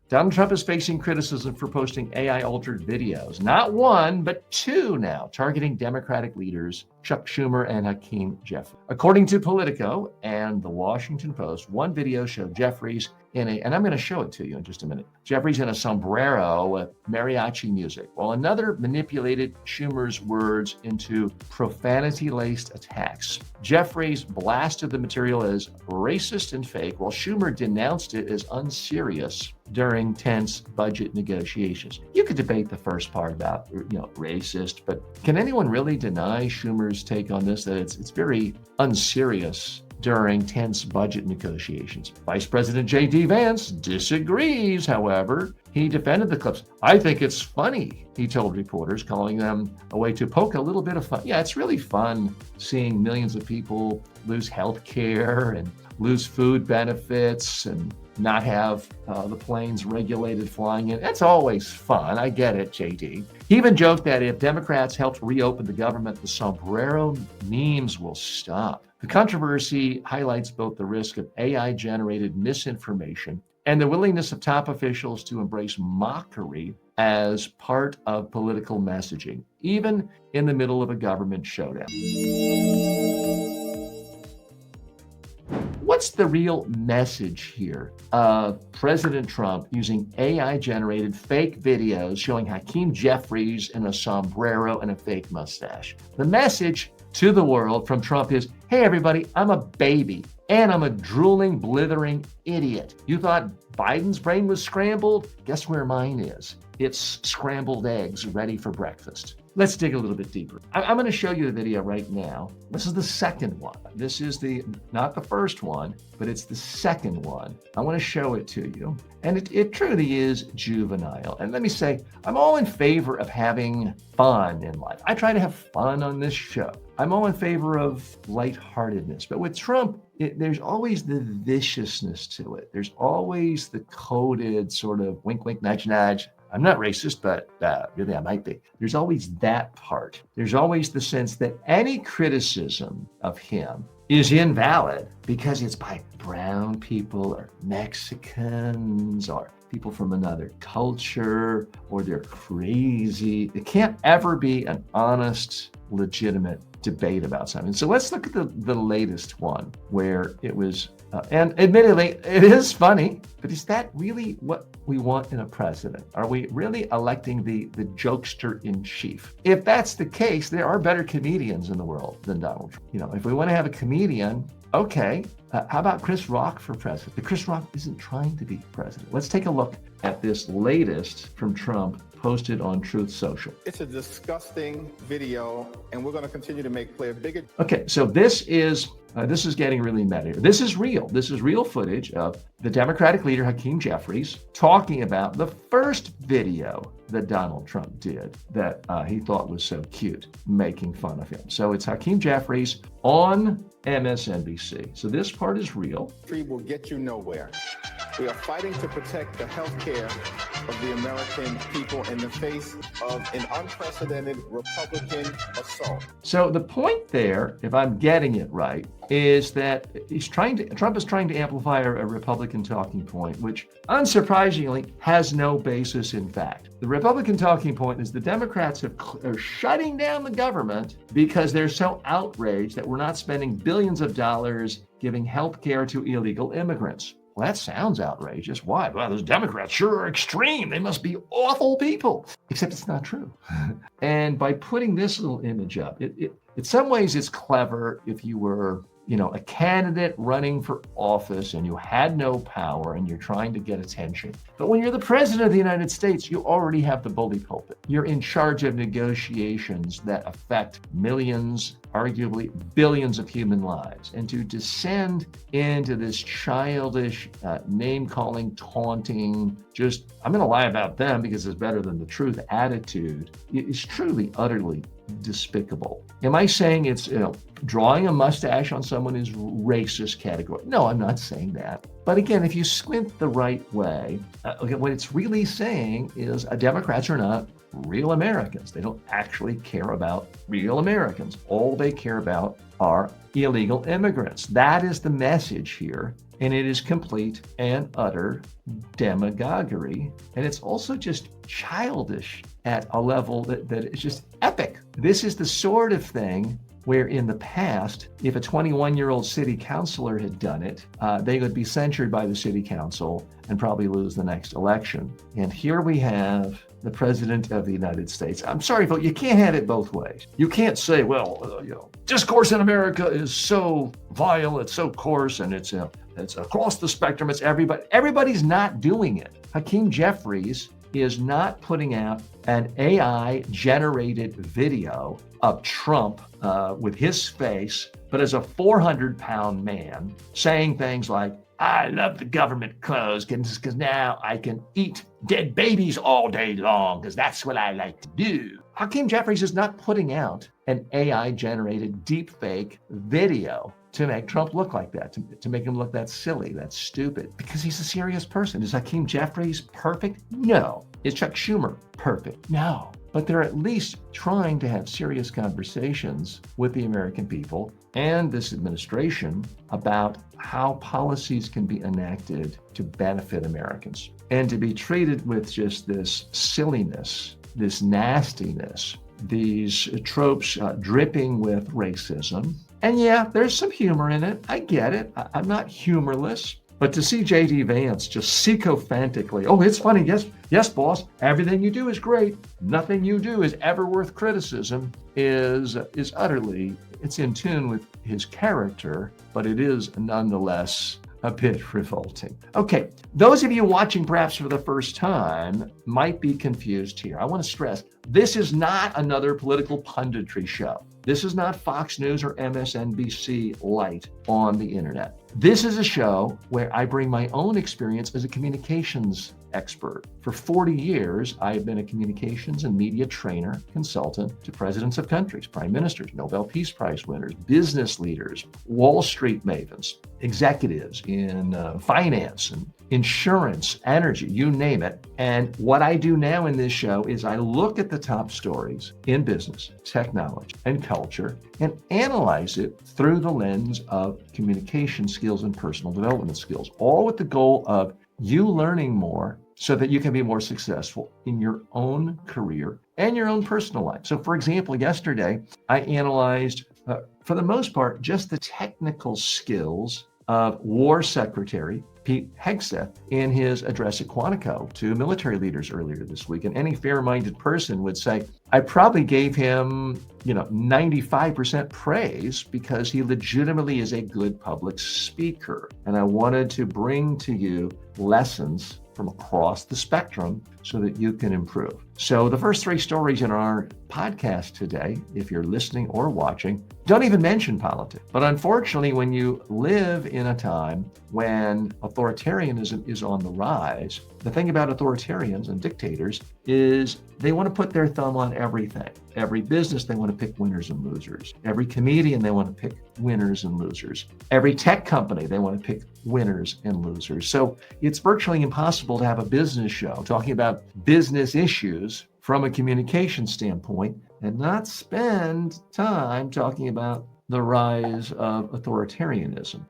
Donald Trump is facing criticism for posting AI-altered videos, not one, but two now, targeting Democratic leaders Chuck Schumer and Hakeem Jeffries. According to Politico and the Washington Post, one video showed Jeffries and I'm going to show it to you in just a minute, Jeffries in a sombrero with mariachi music, while another manipulated Schumer's words into profanity-laced attacks. Jeffries blasted the material as racist and fake, while Schumer denounced it as unserious during tense budget negotiations. You could debate the first part about, racist, but can anyone really deny Schumer's take on this, that it's very unserious during tense budget negotiations? Vice President J.D. Vance disagrees, however. He defended the clips. I think it's funny, he told reporters, calling them a way to poke a little bit of fun. Yeah, it's really fun seeing millions of people lose health care and lose food benefits and not have the planes regulated flying in. That's always fun. I get it, JD. He even joked that if Democrats helped reopen the government, the sombrero memes will stop. The controversy highlights both the risk of AI-generated misinformation and the willingness of top officials to embrace mockery as part of political messaging, even in the middle of a government showdown. What's the real message here of President Trump using AI-generated fake videos showing Hakeem Jeffries in a sombrero and a fake mustache? The message to the world from Trump is, hey everybody, I'm a baby and I'm a drooling, blithering idiot. You thought Biden's brain was scrambled? Guess where mine is? It's scrambled eggs ready for breakfast. Let's dig a little bit deeper. I'm going to show you the video right now. This is the second one. This is not the first one, but it's the second one. I want to show it to you. And it truly is juvenile. And let me say, I'm all in favor of having fun in life. I try to have fun on this show. I'm all in favor of lightheartedness. But with Trump, there's always the viciousness to it. There's always the coded sort of wink, wink, nudge, nudge. I'm not racist, but really I might be. There's always that part. There's always the sense that any criticism of him is invalid because it's by brown people or Mexicans or people from another culture, or they're crazy. It can't ever be an honest, legitimate debate about something. So let's look at the latest one where it was, and admittedly, it is funny, but is that really what we want in a president? Are we really electing the jokester in chief? If that's the case, there are better comedians in the world than Donald Trump. If we want to have a comedian, okay, how about Chris Rock for president? But Chris Rock isn't trying to be president. Let's take a look at this latest from Trump posted on Truth Social. It's a disgusting video, and we're going to continue to make clear bigoted. Okay, so this is getting really meta. This is real. This is real footage of the Democratic leader Hakeem Jeffries talking about the first video that Donald Trump did that he thought was so cute, making fun of him. So it's Hakeem Jeffries on MSNBC. So this part is real. Free will get you nowhere. We are fighting to protect the health care of the American people in the face of an unprecedented Republican assault. So the point there, if I'm getting it right, is that Trump is trying to amplify a Republican talking point, which unsurprisingly has no basis in fact. The Republican talking point is the Democrats are shutting down the government because they're so outraged that we're not spending billions of dollars giving health care to illegal immigrants. Well, that sounds outrageous. Why? Well, those Democrats sure are extreme. They must be awful people. Except it's not true. And by putting this little image up, in some ways it's clever if you were, a candidate running for office and you had no power and you're trying to get attention. But when you're the president of the United States, you already have the bully pulpit. You're in charge of negotiations that affect millions, arguably billions of human lives. And to descend into this childish, name-calling, taunting, I'm going to lie about them because it's better than the truth attitude is truly, utterly despicable. Am I saying it's, drawing a mustache on someone is racist category? No, I'm not saying that. But again, if you squint the right way, what it's really saying is Democrats are not real Americans. They don't actually care about real Americans. All they care about are illegal immigrants. That is the message here. And it is complete and utter demagoguery. And it's also just childish at a level that is just epic. This is the sort of thing where in the past, if a 21-year-old city councilor had done it, they would be censured by the city council and probably lose the next election. And here we have the president of the United States. I'm sorry, but you can't have it both ways. You can't say, well, discourse in America is so vile, it's so coarse, and it's across the spectrum. It's everybody. Everybody's not doing it. Hakeem Jeffries is not putting out an AI-generated video of Trump with his face, but as a 400-pound man saying things like, I love the government clothes because now I can eat dead babies all day long because that's what I like to do. Hakeem Jeffries is not putting out an AI-generated deepfake video to make Trump look like that, to make him look that silly, that stupid, because he's a serious person. Is Hakeem Jeffries perfect? No. Is Chuck Schumer perfect? No. But they're at least trying to have serious conversations with the American people and this administration about how policies can be enacted to benefit Americans. And to be treated with just this silliness, this nastiness, these tropes dripping with racism. And yeah, there's some humor in it. I get it. I'm not humorless. But to see J.D. Vance just sycophantically, oh, it's funny. Yes, boss. Everything you do is great. Nothing you do is ever worth criticism is utterly, it's in tune with his character, but it is nonetheless a bit revolting. Okay, those of you watching perhaps for the first time might be confused here. I want to stress, this is not another political punditry show. This is not Fox News or MSNBC light on the internet. This is a show where I bring my own experience as a communications expert. For 40 years, I have been a communications and media trainer, consultant to presidents of countries, prime ministers, Nobel Peace Prize winners, business leaders, Wall Street mavens, executives in finance and insurance, energy, you name it. And what I do now in this show is I look at the top stories in business, technology, and culture and analyze it through the lens of communication skills and personal development skills, all with the goal of you learning more so that you can be more successful in your own career and your own personal life. So for example, yesterday, I analyzed, for the most part, just the technical skills of War Secretary Pete Hegseth in his address at Quantico to military leaders earlier this week. And any fair-minded person would say, I probably gave him, 95% praise because he legitimately is a good public speaker. And I wanted to bring to you lessons from across the spectrum so that you can improve. So the first three stories in our podcast today, if you're listening or watching, don't even mention politics. But unfortunately, when you live in a time when authoritarianism is on the rise, the thing about authoritarians and dictators is they want to put their thumb on everything. Every business, they want to pick winners and losers. Every comedian, they want to pick winners and losers. Every tech company, they want to pick winners and losers. So it's virtually impossible to have a business show talking about business issues from a communication standpoint and not spend time talking about the rise of authoritarianism.